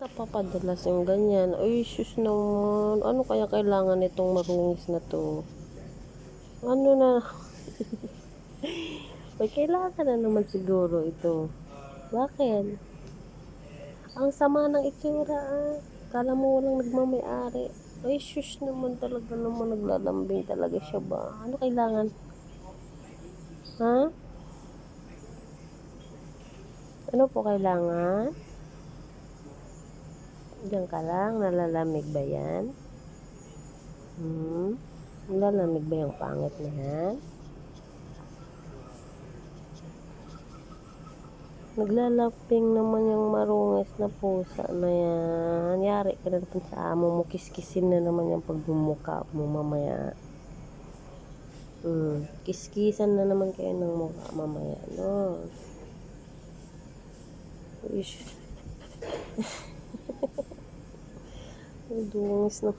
Napapadalas yung ganyan. Ay, sus naman. Ano kaya kailangan nitong marungis na to? Ano na? May kailangan na naman siguro ito. Bakit? Ang sama ng itsura ah. Kala mo walang nagmamayari. Ay, sus naman talaga naman. Naglalambing talaga siya ba? Ano kailangan? Ha? Ano po kailangan? Diyan ka lang. Nalalamig ba yan? Nalalamig ba yung pangit na yan? Naglalaping naman yung marungis na pusa na yan. Yari ka na naman sa amo mo. Kiskisin na naman yung pagmumukha mo mamaya. Kiskisan na naman kayo ng mukha mamaya, no? Ish. Dungis na